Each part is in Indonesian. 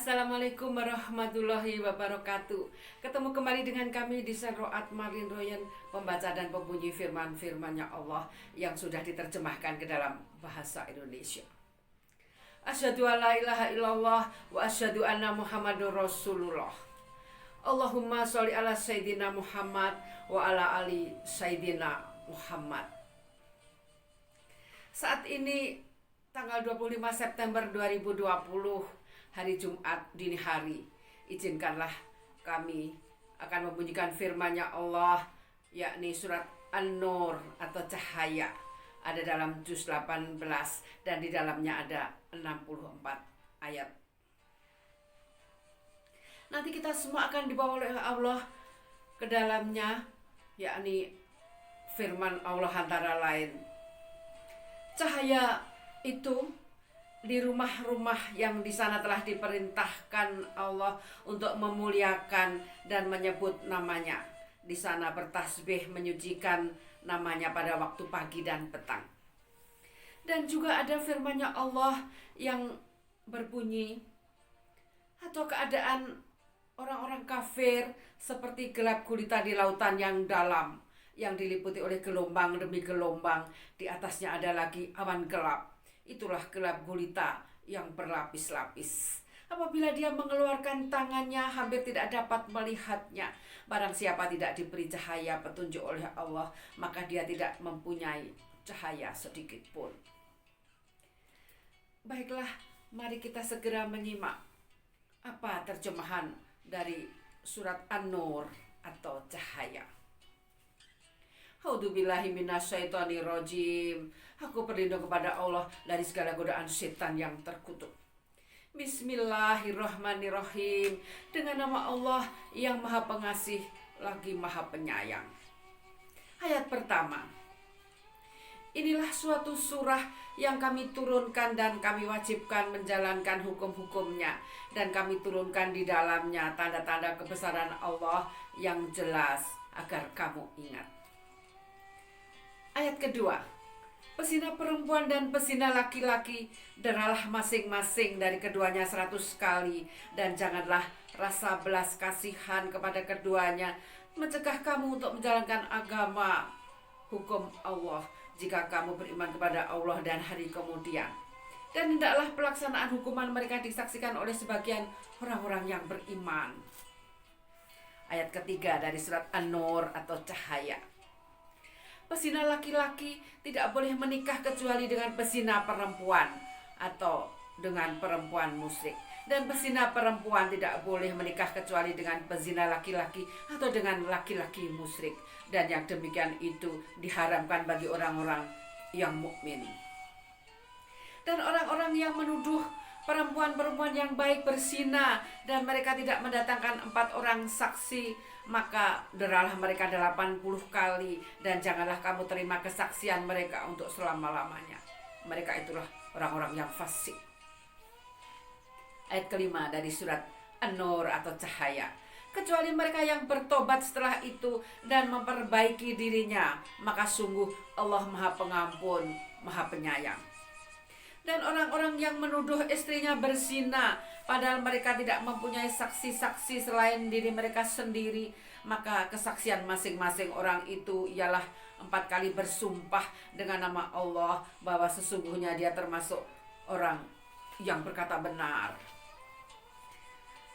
Assalamualaikum warahmatullahi wabarakatuh. Ketemu kembali dengan kami di Senroat Marlin Royan, pembaca dan pembunyi firman-firmannya Allah yang sudah diterjemahkan ke dalam bahasa Indonesia. Asyhadu an la ilaha illallah wa asyhadu anna Muhammadur Rasulullah. Allahumma sholli ala Sayyidina Muhammad wa ala ali Sayyidina Muhammad. Saat ini tanggal 25 September 2020, hari Jumat dini hari. Izinkanlah kami akan membunyikan firman-Nya Allah, yakni surat An-Nur atau cahaya. Ada dalam juz 18 dan di dalamnya ada 64 ayat. Nanti kita semua akan dibawa oleh Allah ke dalamnya, yakni firman Allah antara lain. Cahaya itu di rumah-rumah yang di sana telah diperintahkan Allah untuk memuliakan dan menyebut namanya. Di sana bertasbih menyucikan namanya pada waktu pagi dan petang. Dan juga ada firman-Nya Allah yang berbunyi, atau keadaan orang-orang kafir seperti gelap gulita di lautan yang dalam, yang diliputi oleh gelombang demi gelombang. Di atasnya ada lagi awan gelap. Itulah gelap gulita yang berlapis-lapis. Apabila dia mengeluarkan tangannya, hampir tidak dapat melihatnya. Barang siapa tidak diberi cahaya petunjuk oleh Allah, maka dia tidak mempunyai cahaya sedikit pun. Baiklah, mari kita segera menyimak apa terjemahan dari surat An-Nur atau cahaya. A'udzubillahi minasyaitonirrajim. Aku berlindung kepada Allah dari segala godaan setan yang terkutuk. Bismillahirrahmanirrahim. Dengan nama Allah yang Maha Pengasih lagi Maha Penyayang. Ayat pertama. Inilah suatu surah yang kami turunkan dan kami wajibkan menjalankan hukum-hukumnya, dan kami turunkan di dalamnya tanda-tanda kebesaran Allah yang jelas agar kamu ingat. Ayat kedua. Pesina perempuan dan pesina laki-laki, deralah masing-masing dari keduanya 100 kali, dan janganlah rasa belas kasihan kepada keduanya mencegah kamu untuk menjalankan agama hukum Allah jika kamu beriman kepada Allah dan hari kemudian. Dan hendaklah pelaksanaan hukuman mereka disaksikan oleh sebagian orang-orang yang beriman. Ayat ketiga dari surat An-Nur atau cahaya. Pesina laki-laki tidak boleh menikah kecuali dengan pesina perempuan atau dengan perempuan musyrik. Dan pesina perempuan tidak boleh menikah kecuali dengan pesina laki-laki atau dengan laki-laki musyrik. Dan yang demikian itu diharamkan bagi orang-orang yang mukmin. Dan orang-orang yang menuduh perempuan-perempuan yang baik berzina dan mereka tidak mendatangkan 4 orang saksi, maka deralah mereka 80 kali, dan janganlah kamu terima kesaksian mereka untuk selama-lamanya. Mereka itulah orang-orang yang fasik. Ayat kelima dari surat An-Nur atau cahaya. Kecuali mereka yang bertobat setelah itu dan memperbaiki dirinya, maka sungguh Allah Maha Pengampun, Maha Penyayang. Dan orang-orang yang menuduh istrinya berzina, padahal mereka tidak mempunyai saksi-saksi selain diri mereka sendiri, maka kesaksian masing-masing orang itu ialah 4 kali bersumpah dengan nama Allah bahwa sesungguhnya dia termasuk orang yang berkata benar.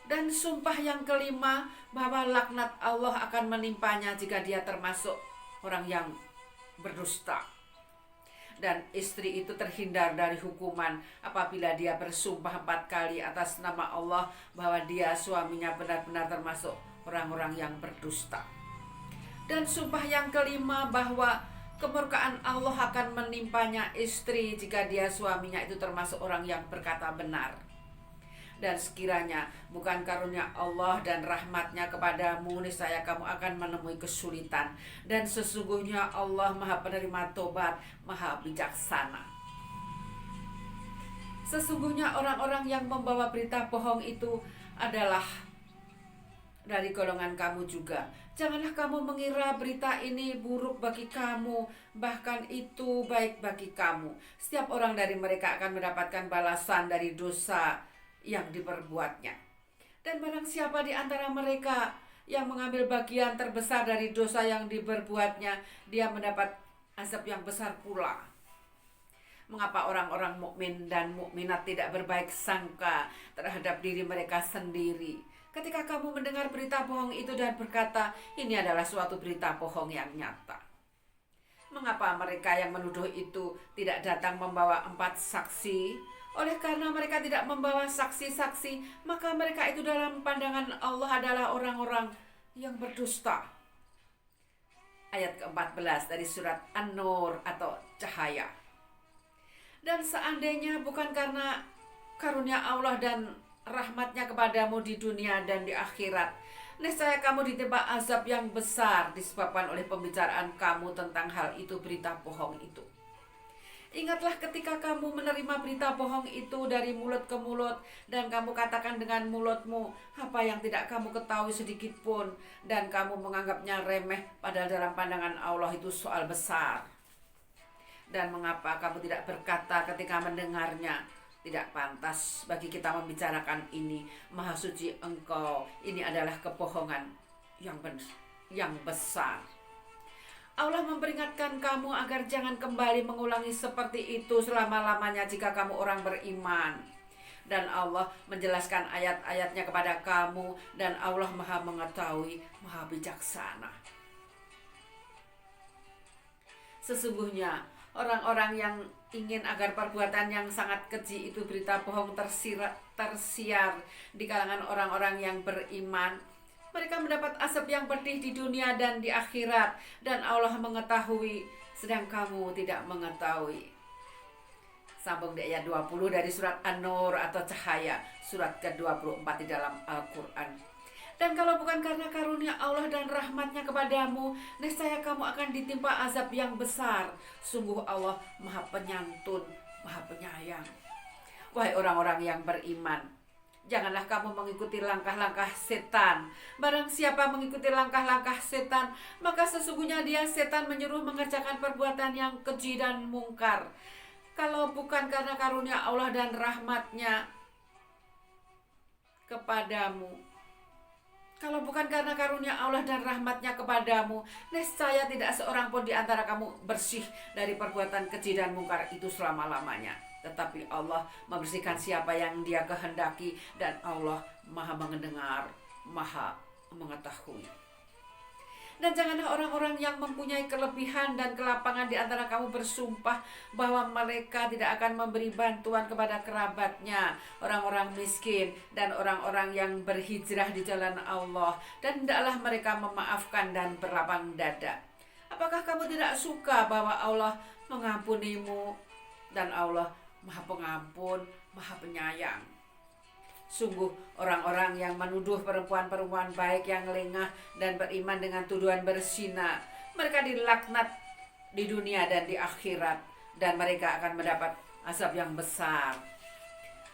Dan sumpah yang kelima bahwa laknat Allah akan menimpanya jika dia termasuk orang yang berdusta. Dan istri itu terhindar dari hukuman apabila dia bersumpah 4 kali atas nama Allah bahwa dia suaminya benar-benar termasuk orang-orang yang berdusta. Dan sumpah yang kelima bahwa kemurkaan Allah akan menimpanya istri jika dia suaminya itu termasuk orang yang berkata benar. Dan sekiranya bukan karunia Allah dan rahmatnya kepadamu, niscaya kamu akan menemui kesulitan. Dan sesungguhnya Allah Maha Penerima Tobat, Maha Bijaksana. Sesungguhnya orang-orang yang membawa berita bohong itu adalah dari golongan kamu juga. Janganlah kamu mengira berita ini buruk bagi kamu, bahkan itu baik bagi kamu. Setiap orang dari mereka akan mendapatkan balasan dari dosa yang diperbuatnya. Dan barang siapa di antara mereka yang mengambil bagian terbesar dari dosa yang diperbuatnya, dia mendapat azab yang besar pula. Mengapa orang-orang mukmin dan mukminat tidak berbaik sangka terhadap diri mereka sendiri? Ketika kamu mendengar berita bohong itu dan berkata, ini adalah suatu berita bohong yang nyata. Mengapa mereka yang menuduh itu tidak datang membawa 4 saksi? Oleh karena mereka tidak membawa saksi-saksi, maka mereka itu dalam pandangan Allah adalah orang-orang yang berdusta. Ayat ke-14 dari surat An-Nur atau cahaya. Dan seandainya bukan karena karunia Allah dan rahmatnya kepadamu di dunia dan di akhirat, nescaya kamu ditimpa azab yang besar disebabkan oleh pembicaraan kamu tentang hal itu, berita bohong itu. Ingatlah ketika kamu menerima berita bohong itu dari mulut ke mulut, dan kamu katakan dengan mulutmu apa yang tidak kamu ketahui sedikit pun, dan kamu menganggapnya remeh, padahal dalam pandangan Allah itu soal besar. Dan mengapa kamu tidak berkata ketika mendengarnya, tidak pantas bagi kita membicarakan ini, Maha Suci Engkau, ini adalah kebohongan yang besar. Allah memperingatkan kamu agar jangan kembali mengulangi seperti itu selama-lamanya jika kamu orang beriman. Dan Allah menjelaskan ayat-ayatnya kepada kamu, dan Allah Maha mengetahui, Maha bijaksana. Sesungguhnya orang-orang yang ingin agar perbuatan yang sangat keji itu, berita bohong, tersiar di kalangan orang-orang yang beriman, mereka mendapat azab yang pedih di dunia dan di akhirat, dan Allah mengetahui sedang kamu tidak mengetahui. Sambung di ayat 20 dari surat An-Nur atau cahaya, surat ke-24 di dalam Al-Quran. Dan kalau bukan karena karunia Allah dan rahmatnya kepadamu, nescaya kamu akan ditimpa azab yang besar. Sungguh Allah Maha Penyantun, Maha Penyayang. Wahai orang-orang yang beriman, janganlah kamu mengikuti langkah-langkah setan. Barang siapa mengikuti langkah-langkah setan, maka sesungguhnya dia setan menyuruh mengerjakan perbuatan yang keji dan mungkar. Kalau bukan karena karunia Allah dan rahmatnya kepadamu, kalau bukan karena karunia Allah dan rahmatnya kepadamu, nescaya tidak seorang pun di antara kamu bersih dari perbuatan keji dan mungkar itu selama-lamanya. Tetapi Allah membersihkan siapa yang Dia kehendaki, dan Allah Maha mendengar, Maha mengetahui. Dan janganlah orang-orang yang mempunyai kelebihan dan kelapangan di antara kamu bersumpah bahwa mereka tidak akan memberi bantuan kepada kerabatnya, orang-orang miskin dan orang-orang yang berhijrah di jalan Allah, dan hendaklah mereka memaafkan dan berlapang dada. Apakah kamu tidak suka bahwa Allah mengampunimu, dan Allah Maha Pengampun, Maha Penyayang? Sungguh orang-orang yang menuduh perempuan-perempuan baik yang lengah dan beriman dengan tuduhan berzina, mereka dilaknat di dunia dan di akhirat, dan mereka akan mendapat azab yang besar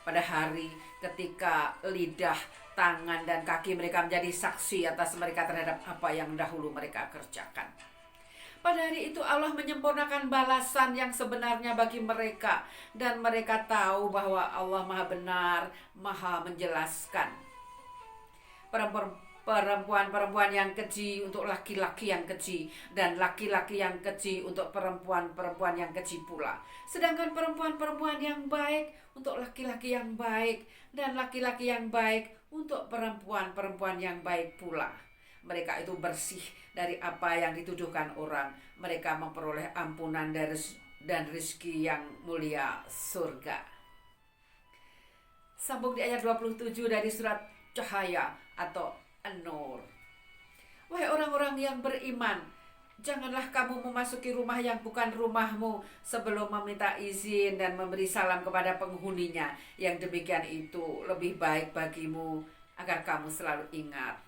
pada hari ketika lidah, tangan, dan kaki mereka menjadi saksi atas mereka terhadap apa yang dahulu mereka kerjakan. Pada hari itu Allah menyempurnakan balasan yang sebenarnya bagi mereka, dan mereka tahu bahwa Allah Maha benar, Maha menjelaskan. Perempuan-perempuan yang keji untuk laki-laki yang keji, dan laki-laki yang keji untuk perempuan-perempuan yang keji pula. Sedangkan perempuan-perempuan yang baik untuk laki-laki yang baik, dan laki-laki yang baik untuk perempuan-perempuan yang baik pula. Mereka itu bersih dari apa yang dituduhkan orang. Mereka memperoleh ampunan dan rezeki yang mulia, surga. Sambung di ayat 27 dari surat Cahaya atau An-Nur. Wahai orang-orang yang beriman, janganlah kamu memasuki rumah yang bukan rumahmu sebelum meminta izin dan memberi salam kepada penghuninya. Yang demikian itu lebih baik bagimu agar kamu selalu ingat.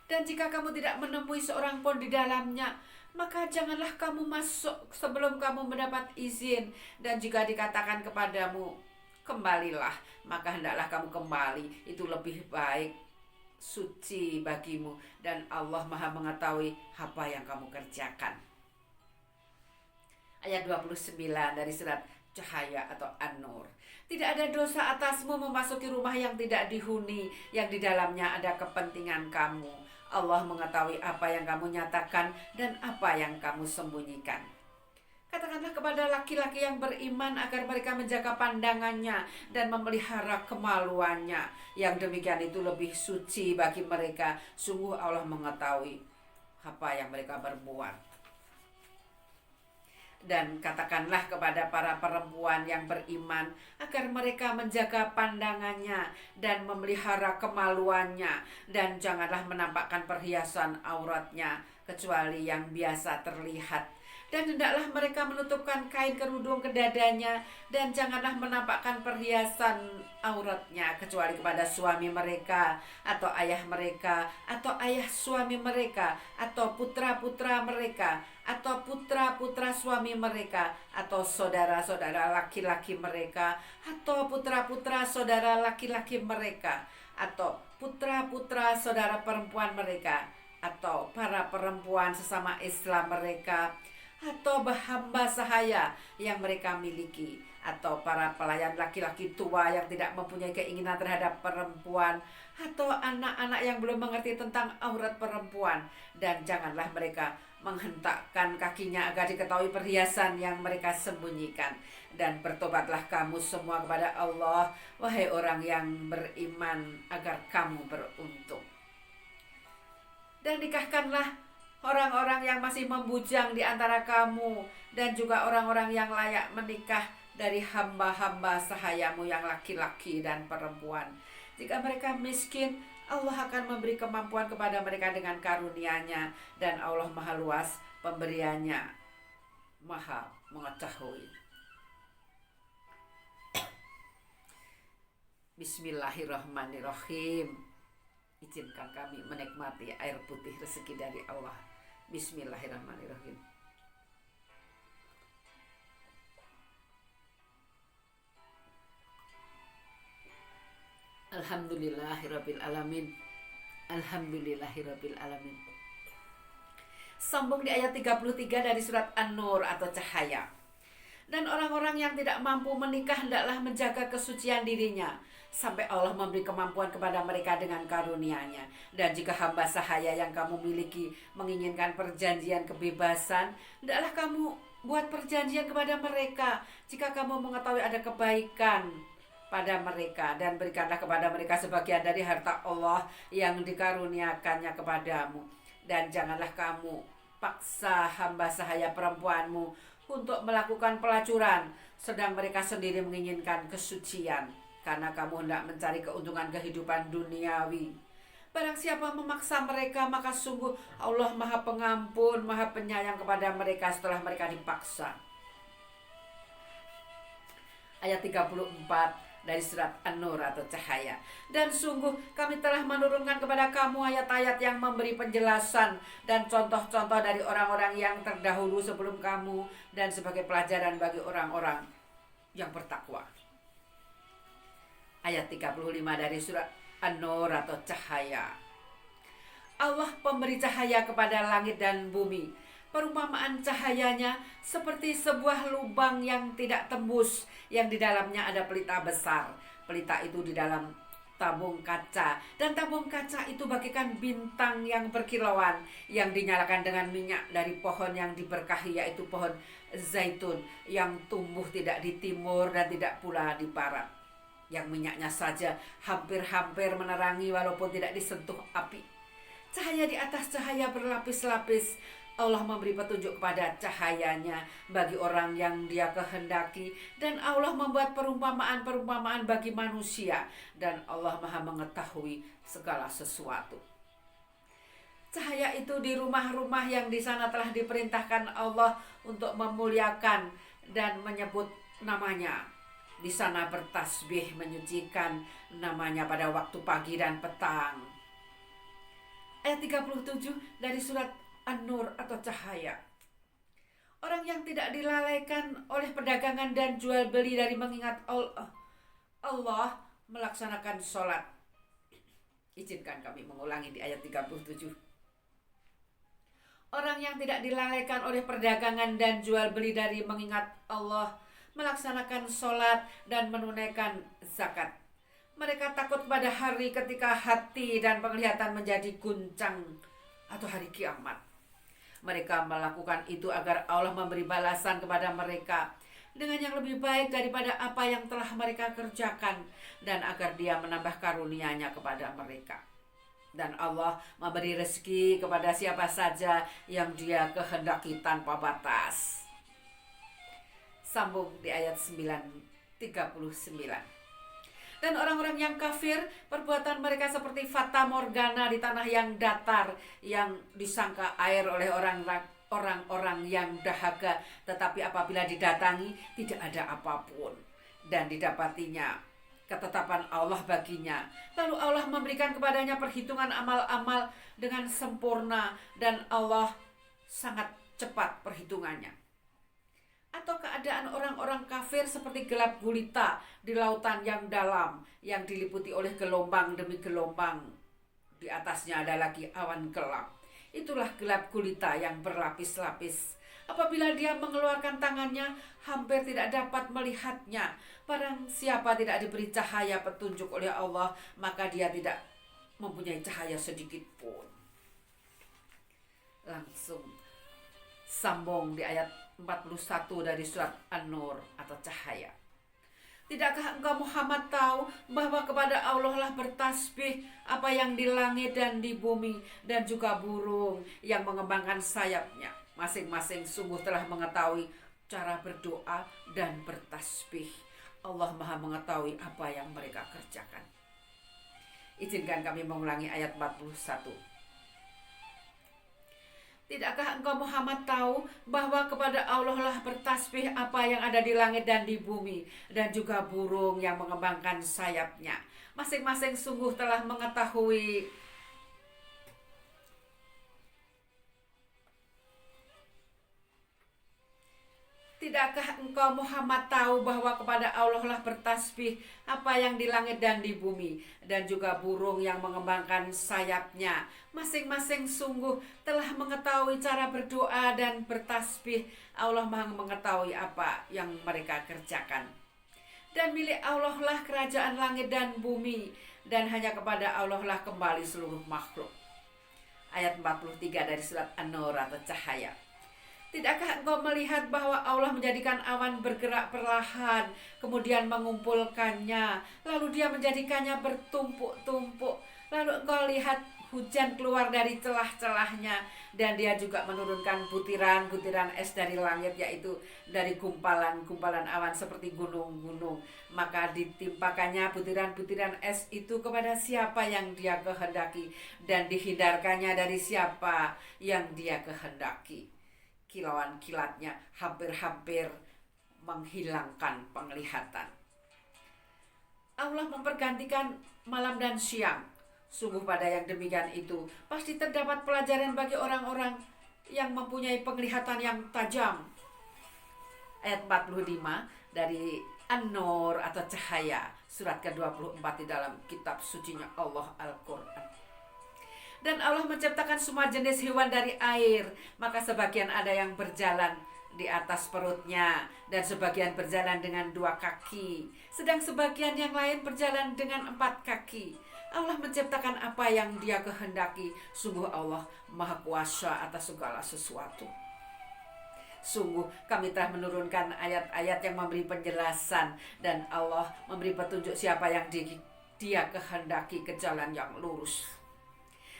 Dan jika kamu tidak menemui seorang pun di dalamnya, maka janganlah kamu masuk sebelum kamu mendapat izin. Dan jika dikatakan kepadamu, kembalilah, maka hendaklah kamu kembali. Itu lebih baik, suci bagimu, dan Allah Maha mengetahui apa yang kamu kerjakan. Ayat 29 dari surat Cahaya atau An-Nur. Tidak ada dosa atasmu memasuki rumah yang tidak dihuni, yang di dalamnya ada kepentingan kamu. Allah mengetahui apa yang kamu nyatakan dan apa yang kamu sembunyikan. Katakanlah kepada laki-laki yang beriman agar mereka menjaga pandangannya dan memelihara kemaluannya. Yang demikian itu lebih suci bagi mereka. Sungguh Allah mengetahui apa yang mereka berbuat. Dan katakanlah kepada para perempuan yang beriman agar mereka menjaga pandangannya dan memelihara kemaluannya, dan janganlah menampakkan perhiasan auratnya kecuali yang biasa terlihat. Dan hendaklah mereka menutupkan kain kerudung ke dadanya, dan janganlah menampakkan perhiasan auratnya kecuali kepada suami mereka, atau ayah mereka, atau ayah suami mereka, atau putra-putra mereka, atau putra-putra suami mereka, atau saudara-saudara laki-laki mereka, atau putra-putra saudara laki-laki mereka, atau putra-putra saudara perempuan mereka, atau para perempuan sesama Islam mereka, atau hamba sahaya yang mereka miliki, atau para pelayan laki-laki tua yang tidak mempunyai keinginan terhadap perempuan, atau anak-anak yang belum mengerti tentang aurat perempuan. Dan janganlah mereka menghentakkan kakinya agar diketahui perhiasan yang mereka sembunyikan. Dan bertobatlah kamu semua kepada Allah, wahai orang yang beriman, agar kamu beruntung. Dan nikahkanlah orang-orang yang masih membujang di antara kamu, dan juga orang-orang yang layak menikah dari hamba-hamba sahayamu yang laki-laki dan perempuan. Jika mereka miskin, Allah akan memberi kemampuan kepada mereka dengan karunia-Nya, dan Allah Maha luas pemberiannya, Maha mengetahui. Bismillahirrahmanirrahim. Izinkan kami menikmati air putih rezeki dari Allah. Bismillahirrahmanirrahim. Alhamdulillahirabbil alamin. Alhamdulillahirabbil alamin. Sambung di ayat 33 dari surat An-Nur atau cahaya. Dan orang-orang yang tidak mampu menikah hendaklah menjaga kesucian dirinya sampai Allah memberi kemampuan kepada mereka dengan karunia-Nya. Dan jika hamba sahaya yang kamu miliki menginginkan perjanjian kebebasan, hendaklah kamu buat perjanjian kepada mereka jika kamu mengetahui ada kebaikan pada mereka, dan berikanlah kepada mereka sebagian dari harta Allah yang dikaruniakannya kepadamu. Dan janganlah kamu paksa hamba sahaya perempuanmu untuk melakukan pelacuran, sedang mereka sendiri menginginkan kesucian, karena kamu hendak mencari keuntungan kehidupan duniawi. Barang siapa memaksa mereka, maka sungguh Allah Maha Pengampun, Maha Penyayang kepada mereka setelah mereka dipaksa. Ayat 34 dari surat An-Nur atau cahaya. Dan sungguh kami telah menurunkan kepada kamu ayat-ayat yang memberi penjelasan dan contoh-contoh dari orang-orang yang terdahulu sebelum kamu, dan sebagai pelajaran bagi orang-orang yang bertakwa. Ayat 35 dari surat An-Nur atau cahaya. Allah pemberi cahaya kepada langit dan bumi. Perumpamaan cahayanya seperti sebuah lubang yang tidak tembus, yang di dalamnya ada pelita besar. Pelita itu di dalam tabung kaca, dan tabung kaca itu bagaikan bintang yang berkilauan yang dinyalakan dengan minyak dari pohon yang diberkahi, yaitu pohon zaitun yang tumbuh tidak di timur dan tidak pula di barat, yang minyaknya saja hampir-hampir menerangi walaupun tidak disentuh api. Cahaya di atas cahaya berlapis-lapis. Allah memberi petunjuk kepada cahayanya bagi orang yang Dia kehendaki, dan Allah membuat perumpamaan-perumpamaan bagi manusia, dan Allah Maha mengetahui segala sesuatu. Cahaya itu di rumah-rumah yang di sana telah diperintahkan Allah untuk memuliakan dan menyebut namanya. Di sana bertasbih menyucikan namanya pada waktu pagi dan petang. Ayat 37 dari surat An-Nur atau cahaya. Orang yang tidak dilalaikan oleh perdagangan dan jual beli dari mengingat Allah melaksanakan sholat. Izinkan kami mengulangi di ayat 37. Orang yang tidak dilalaikan oleh perdagangan dan jual beli dari mengingat Allah melaksanakan sholat, dan menunaikan zakat. Mereka takut pada hari ketika hati dan penglihatan menjadi guncang atau hari kiamat. Mereka melakukan itu agar Allah memberi balasan kepada mereka dengan yang lebih baik daripada apa yang telah mereka kerjakan, dan agar Dia menambah karunia-Nya kepada mereka. Dan Allah memberi rezeki kepada siapa saja yang Dia kehendaki tanpa batas. Sambung di ayat 9:39. Dan orang-orang yang kafir, perbuatan mereka seperti fata morgana di tanah yang datar, yang disangka air oleh orang-orang yang dahaga, tetapi apabila didatangi tidak ada apapun, dan didapatinya ketetapan Allah baginya. Lalu Allah memberikan kepadanya perhitungan amal-amal dengan sempurna, dan Allah sangat cepat perhitungannya. Atau keadaan orang-orang kafir seperti gelap gulita di lautan yang dalam, yang diliputi oleh gelombang demi gelombang. Di atasnya ada lagi awan gelap. Itulah gelap gulita yang berlapis-lapis. Apabila dia mengeluarkan tangannya, hampir tidak dapat melihatnya. Barang siapa tidak diberi cahaya petunjuk oleh Allah, maka dia tidak mempunyai cahaya sedikit pun. Langsung sambung di ayat 41 dari surat An-Nur atau cahaya. Tidakkah engkau Muhammad tahu bahwa kepada Allah lah bertasbih apa yang di langit dan di bumi, dan juga burung yang mengembangkan sayapnya. Masing-masing sungguh telah mengetahui cara berdoa dan bertasbih. Allah Maha mengetahui apa yang mereka kerjakan. Izinkan kami mengulangi ayat 41. Tidakkah engkau Muhammad tahu bahwa kepada Allah lah bertasbih apa yang ada di langit dan di bumi, dan juga burung yang mengembangkan sayapnya. Masing-masing sungguh telah mengetahui Tidakkah engkau Muhammad tahu bahwa kepada Allah lah bertasbih apa yang di langit dan di bumi, dan juga burung yang mengembangkan sayapnya. Masing-masing sungguh telah mengetahui cara berdoa dan bertasbih. Allah Maha mengetahui apa yang mereka kerjakan. Dan milik Allah lah kerajaan langit dan bumi, dan hanya kepada Allah lah kembali seluruh makhluk. Ayat 43 dari surat An-Nur atau cahaya. Tidakkah engkau melihat bahwa Allah menjadikan awan bergerak perlahan, kemudian mengumpulkannya, lalu Dia menjadikannya bertumpuk-tumpuk. Lalu engkau lihat hujan keluar dari celah-celahnya, dan Dia juga menurunkan butiran-butiran es dari langit, yaitu dari gumpalan-gumpalan awan seperti gunung-gunung. Maka ditimpakannya butiran-butiran es itu kepada siapa yang Dia kehendaki, dan dihindarkannya dari siapa yang Dia kehendaki. Kilauan kilatnya hampir-hampir menghilangkan penglihatan. Allah mempergantikan malam dan siang. Sungguh pada yang demikian itu pasti terdapat pelajaran bagi orang-orang yang mempunyai penglihatan yang tajam. Ayat 45 dari An-Nur atau cahaya, surat ke-24 di dalam kitab sucinya Allah Al-Quran. Dan Allah menciptakan semua jenis hewan dari air, maka sebagian ada yang berjalan di atas perutnya, dan sebagian berjalan dengan 2 kaki, sedang sebagian yang lain berjalan dengan 4 kaki. Allah menciptakan apa yang Dia kehendaki. Sungguh Allah Maha Kuasa atas segala sesuatu. Sungguh kami telah menurunkan ayat-ayat yang memberi penjelasan, dan Allah memberi petunjuk siapa yang Dia kehendaki ke jalan yang lurus.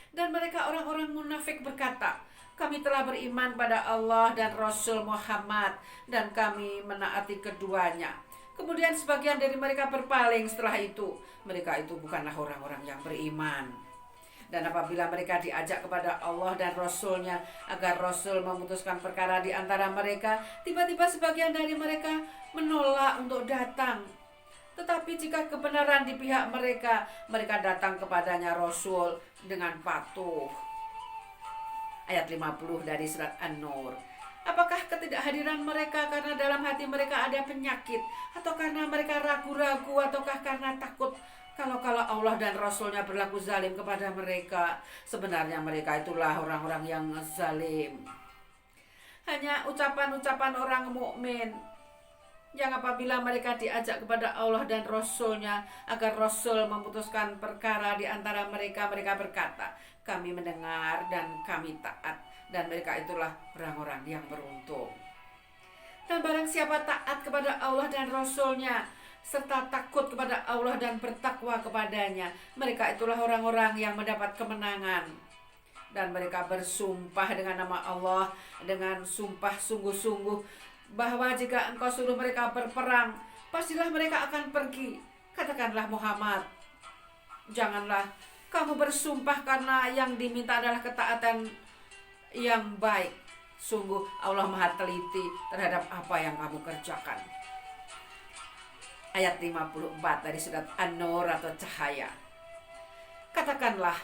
Dan mereka orang-orang munafik berkata, kami telah beriman pada Allah dan Rasul Muhammad, dan kami menaati keduanya. Kemudian sebagian dari mereka berpaling setelah itu. Mereka itu bukanlah orang-orang yang beriman. Dan apabila mereka diajak kepada Allah dan Rasulnya agar Rasul memutuskan perkara di antara mereka, tiba-tiba sebagian dari mereka menolak untuk datang. Tetapi jika kebenaran di pihak mereka, mereka datang kepadanya Rasul dengan patuh. Ayat 50 dari surat An-Nur. Apakah ketidakhadiran mereka karena dalam hati mereka ada penyakit, atau karena mereka ragu-ragu, ataukah karena takut kalau Allah dan Rasulnya berlaku zalim kepada mereka? Sebenarnya mereka itulah orang-orang yang zalim. Hanya ucapan-ucapan orang mukmin. Yang apabila mereka diajak kepada Allah dan Rasul-Nya agar Rasul memutuskan perkara di antara mereka, mereka berkata, kami mendengar dan kami taat. Dan mereka itulah orang-orang yang beruntung. Dan barang siapa taat kepada Allah dan Rasul-Nya serta takut kepada Allah dan bertakwa kepadanya, mereka itulah orang-orang yang mendapat kemenangan. Dan mereka bersumpah dengan nama Allah dengan sumpah sungguh-sungguh bahwa jika engkau suruh mereka berperang, pastilah mereka akan pergi. Katakanlah Muhammad, janganlah kamu bersumpah karena yang diminta adalah ketaatan yang baik. Sungguh Allah Maha teliti terhadap apa yang kamu kerjakan. Ayat 54 dari surat An-Nur atau cahaya. Katakanlah,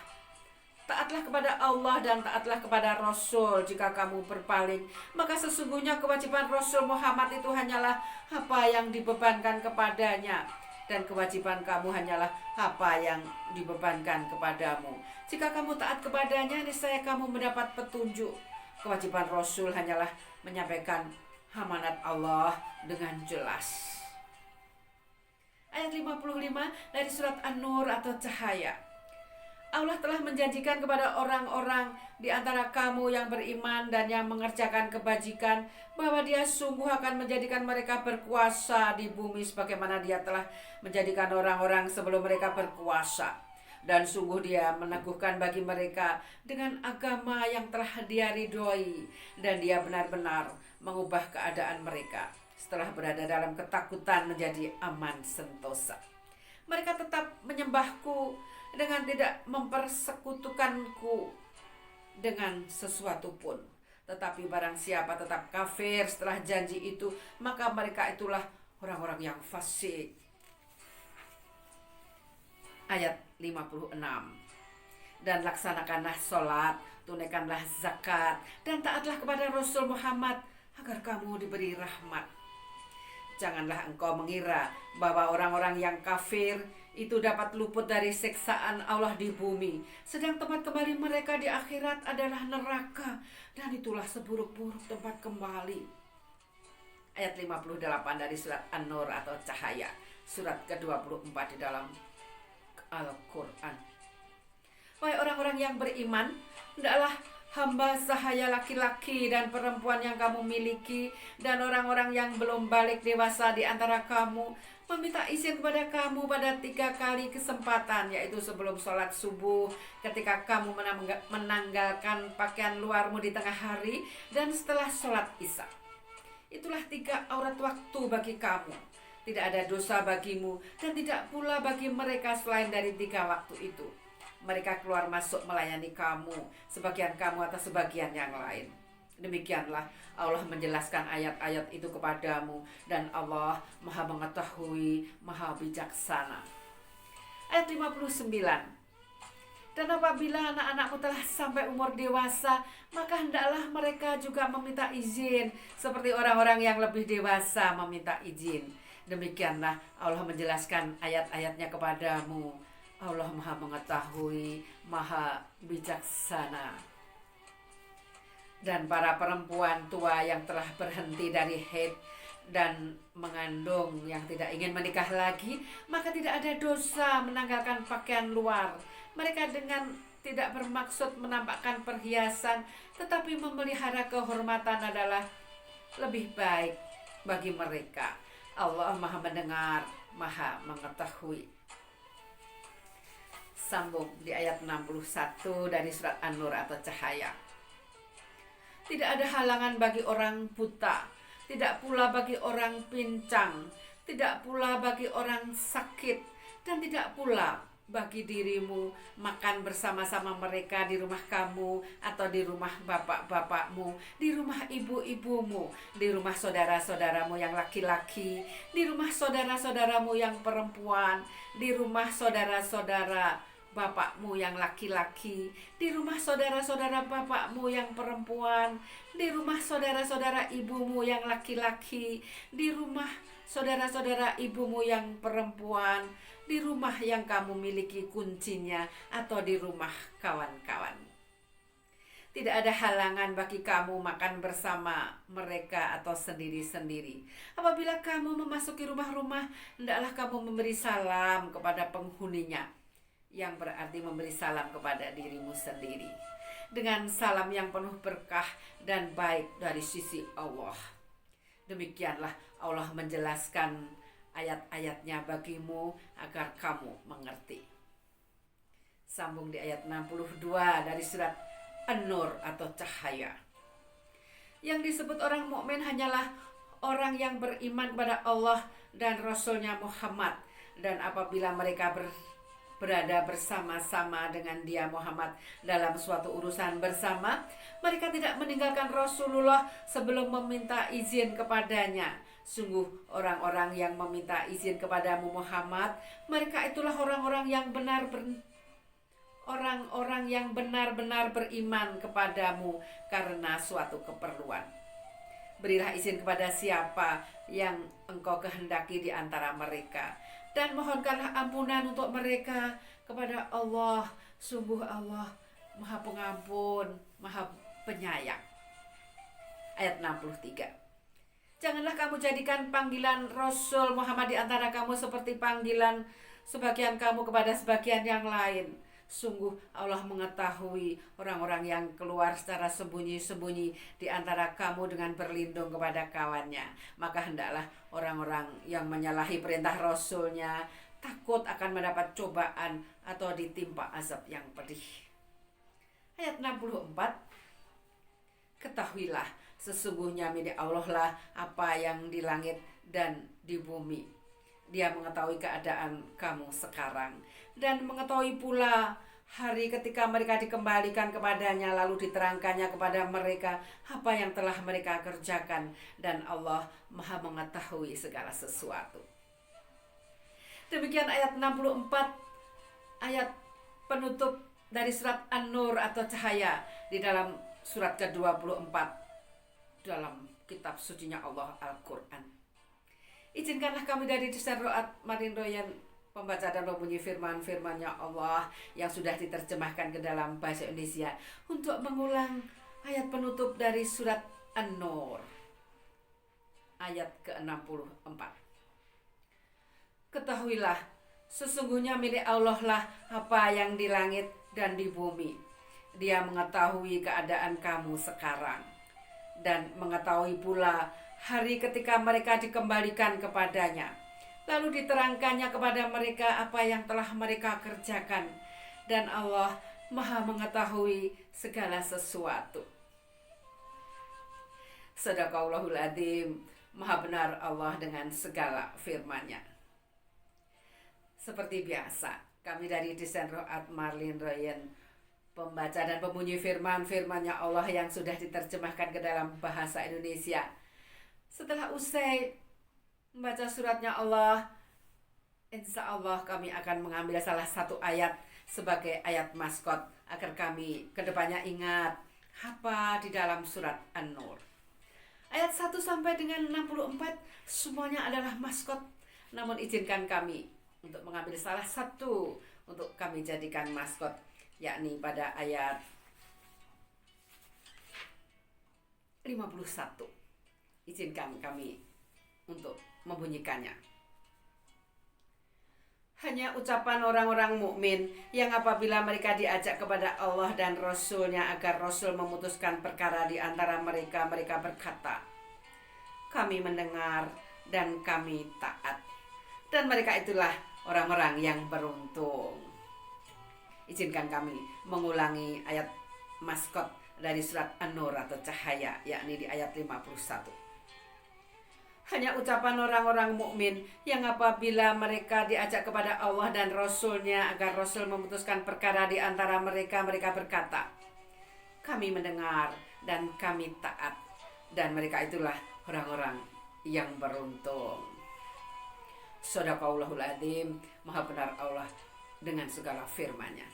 taatlah kepada Allah dan taatlah kepada Rasul. Jika kamu berpaling, maka sesungguhnya kewajiban Rasul Muhammad itu hanyalah apa yang dibebankan kepadanya, dan kewajiban kamu hanyalah apa yang dibebankan kepadamu. Jika kamu taat kepadanya, niscaya kamu mendapat petunjuk. Kewajiban Rasul hanyalah menyampaikan amanat Allah dengan jelas. Ayat 55 dari surat An-Nur atau cahaya. Allah telah menjanjikan kepada orang-orang di antara kamu yang beriman dan yang mengerjakan kebajikan bahwa Dia sungguh akan menjadikan mereka berkuasa di bumi sebagaimana Dia telah menjadikan orang-orang sebelum mereka berkuasa. Dan sungguh Dia meneguhkan bagi mereka dengan agama yang telah Dia ridhoi, dan Dia benar-benar mengubah keadaan mereka setelah berada dalam ketakutan menjadi aman sentosa. Mereka tetap menyembahku dengan tidak mempersekutukanku dengan sesuatu pun. Tetapi barang siapa tetap kafir setelah janji itu, maka mereka itulah orang-orang yang fasik. Ayat 56. Dan laksanakanlah sholat, tunaikanlah zakat, dan taatlah kepada Rasul Muhammad agar kamu diberi rahmat. Janganlah engkau mengira bahwa orang-orang yang kafir itu dapat luput dari siksaan Allah di bumi, sedang tempat kembali mereka di akhirat adalah neraka, dan itulah seburuk-buruk tempat kembali. Ayat 58 dari surat An-Nur atau cahaya, surat ke-24 di dalam Al-Quran. Wahai orang-orang yang beriman, hendaklah hamba sahaya laki-laki dan perempuan yang kamu miliki dan orang-orang yang belum balik dewasa di antara kamu meminta izin kepada kamu pada 3 kali kesempatan, yaitu sebelum sholat subuh, ketika kamu menanggalkan pakaian luarmu di tengah hari, dan setelah sholat isya. Itulah 3 aurat waktu bagi kamu. Tidak ada dosa bagimu dan tidak pula bagi mereka selain dari 3 waktu itu. Mereka keluar masuk melayani kamu, sebagian kamu atau sebagian yang lain. Demikianlah Allah menjelaskan ayat-ayat itu kepadamu, dan Allah Maha mengetahui, Maha bijaksana. Ayat 59. Dan apabila anak-anakmu telah sampai umur dewasa, maka hendaklah mereka juga meminta izin, seperti orang-orang yang lebih dewasa meminta izin. Demikianlah Allah menjelaskan ayat-ayatnya kepadamu. Allah Maha mengetahui, Maha bijaksana. Dan para perempuan tua yang telah berhenti dari haid dan mengandung yang tidak ingin menikah lagi, maka tidak ada dosa menanggalkan pakaian luar. Mereka dengan tidak bermaksud menampakkan perhiasan, tetapi memelihara kehormatan adalah lebih baik bagi mereka. Allah Maha mendengar, Maha mengetahui. Sambung di ayat 61 dari surat An-Nur atau cahaya. Tidak ada halangan bagi orang buta, tidak pula bagi orang pincang, tidak pula bagi orang sakit, dan tidak pula bagi dirimu makan bersama-sama mereka di rumah kamu atau di rumah bapak-bapakmu, di rumah ibu-ibumu, di rumah saudara-saudaramu yang laki-laki, di rumah saudara-saudaramu yang perempuan, di rumah saudara-saudara bapakmu yang laki-laki, di rumah saudara-saudara bapakmu yang perempuan, di rumah saudara-saudara ibumu yang laki-laki, di rumah saudara-saudara ibumu yang perempuan, di rumah yang kamu miliki kuncinya, atau di rumah kawan-kawan. Tidak ada halangan bagi kamu makan bersama mereka atau sendiri-sendiri. Apabila kamu memasuki rumah-rumah, hendaklah kamu memberi salam kepada penghuninya, yang berarti memberi salam kepada dirimu sendiri, dengan salam yang penuh berkah dan baik dari sisi Allah. Demikianlah Allah menjelaskan ayat-ayatnya bagimu agar kamu mengerti. Sambung di ayat 62 dari surat An-Nur atau cahaya. Yang disebut orang mukmin hanyalah orang yang beriman kepada Allah dan Rasulnya Muhammad. Dan apabila mereka berada bersama-sama dengan dia Muhammad dalam suatu urusan bersama, mereka tidak meninggalkan Rasulullah sebelum meminta izin kepadanya. Sungguh orang-orang yang meminta izin kepadamu Muhammad, mereka itulah orang-orang yang benar-benar beriman kepadamu karena suatu keperluan. Berilah izin kepada siapa yang engkau kehendaki di antara mereka, dan mohonkanlah ampunan untuk mereka kepada Allah. Sungguh Allah Maha Pengampun, Maha Penyayang. Ayat 63. Janganlah kamu jadikan panggilan Rasul Muhammad di antara kamu seperti panggilan sebagian kamu kepada sebagian yang lain. Sungguh Allah mengetahui orang-orang yang keluar secara sembunyi-sembunyi di antara kamu dengan berlindung kepada kawannya. Maka hendaklah orang-orang yang menyalahi perintah Rasulnya takut akan mendapat cobaan atau ditimpa azab yang pedih. Ayat 64. Ketahuilah, sesungguhnya milik Allah lah apa yang di langit dan di bumi. Dia mengetahui keadaan kamu sekarang dan mengetahui pula hari ketika mereka dikembalikan kepadanya, lalu diterangkannya kepada mereka apa yang telah mereka kerjakan, dan Allah Maha mengetahui segala sesuatu. Demikian ayat 64, ayat penutup dari surat An-Nur atau cahaya di dalam surat ke-24 dalam kitab sucinya Allah Al-Quran. Izinkanlah kami dari Desain Roat Marindoyan pembaca dan pembunyi firman-firman-Nya Allah yang sudah diterjemahkan ke dalam bahasa Indonesia untuk mengulang ayat penutup dari surat An-Nur ayat ke-64. Ketahuilah, sesungguhnya milik Allah lah apa yang di langit dan di bumi. Dia mengetahui keadaan kamu sekarang dan mengetahui pula hari ketika mereka dikembalikan kepadanya, lalu diterangkannya kepada mereka apa yang telah mereka kerjakan, dan Allah Maha mengetahui segala sesuatu. Shadaqallahul Adzim. Maha benar Allah dengan segala firman-Nya. Seperti biasa, kami dari Desain Roat Marlin Royen, pembaca dan pembunyi firman-firman-Nya Allah yang sudah diterjemahkan ke dalam bahasa Indonesia. Setelah usai membaca suratnya Allah, insya Allah kami akan mengambil salah satu ayat sebagai ayat maskot agar kami kedepannya ingat apa di dalam surat An-Nur. Ayat 1 sampai dengan 64 semuanya adalah maskot, namun izinkan kami untuk mengambil salah satu untuk kami jadikan maskot, yakni pada ayat 51. Izinkan kami untuk membunyikannya. Hanya ucapan orang-orang mukmin yang apabila mereka diajak kepada Allah dan Rasul-Nya agar Rasul memutuskan perkara di antara mereka, mereka berkata, kami mendengar dan kami taat. Dan mereka itulah orang-orang yang beruntung. Izinkan kami mengulangi ayat maskot dari surat An-Nur atau cahaya, yakni di ayat 51. Hanya ucapan orang-orang mukmin yang apabila mereka diajak kepada Allah dan Rasul-Nya agar Rasul memutuskan perkara di antara mereka, mereka berkata, kami mendengar dan kami taat. Dan mereka itulah orang-orang yang beruntung. Shadaqallahul Adzim. Maha benar Allah dengan segala firman-Nya.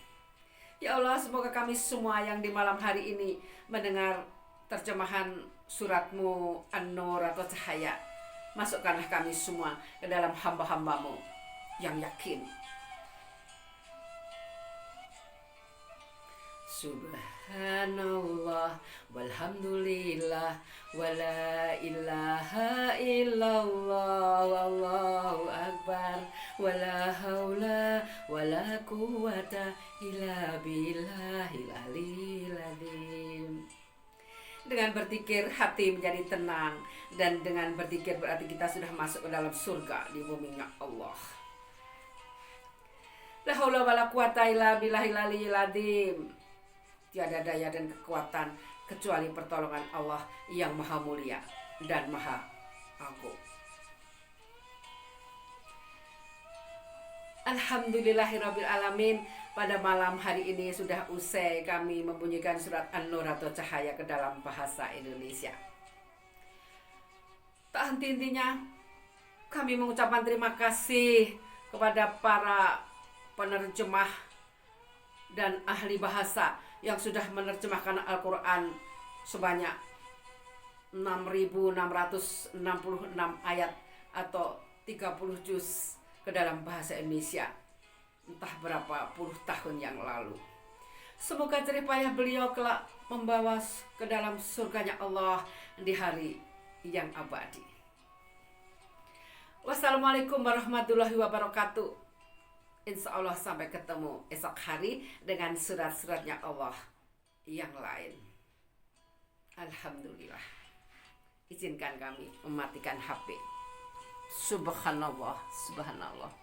Ya Allah, semoga kami semua yang di malam hari ini mendengar terjemahan surat-Mu An-Nur atau cahaya, masukkanlah kami semua ke dalam hamba-hamba-Mu yang yakin. Subhanallah walhamdulillah wala ilaha illallah wallahu akbar wala haula wala quwata illa billahil aliyil azim. Dengan berzikir hati menjadi tenang, dan dengan berzikir berarti kita sudah masuk ke dalam surga di buminya Allah. La haula wala quwata illa billahil aliyil azim. Tiada daya dan kekuatan kecuali pertolongan Allah yang maha mulia dan maha agung. Alhamdulillahirabbil alamin. Pada malam hari ini sudah usai kami membunyikan surat An-Nur atau cahaya ke dalam bahasa Indonesia. Tak henti-hentinya kami mengucapkan terima kasih kepada para penerjemah dan ahli bahasa yang sudah menerjemahkan Al-Quran sebanyak 6.666 ayat atau 30 juz ke dalam bahasa Indonesia entah berapa puluh tahun yang lalu. Semoga jerih payah beliau kelak membawa ke dalam surganya Allah di hari yang abadi. Wassalamualaikum warahmatullahi wabarakatuh. Insya Allah sampai ketemu esok hari dengan surat-suratnya Allah yang lain. Alhamdulillah. Izinkan kami mematikan HP. Subhanallah, subhanallah.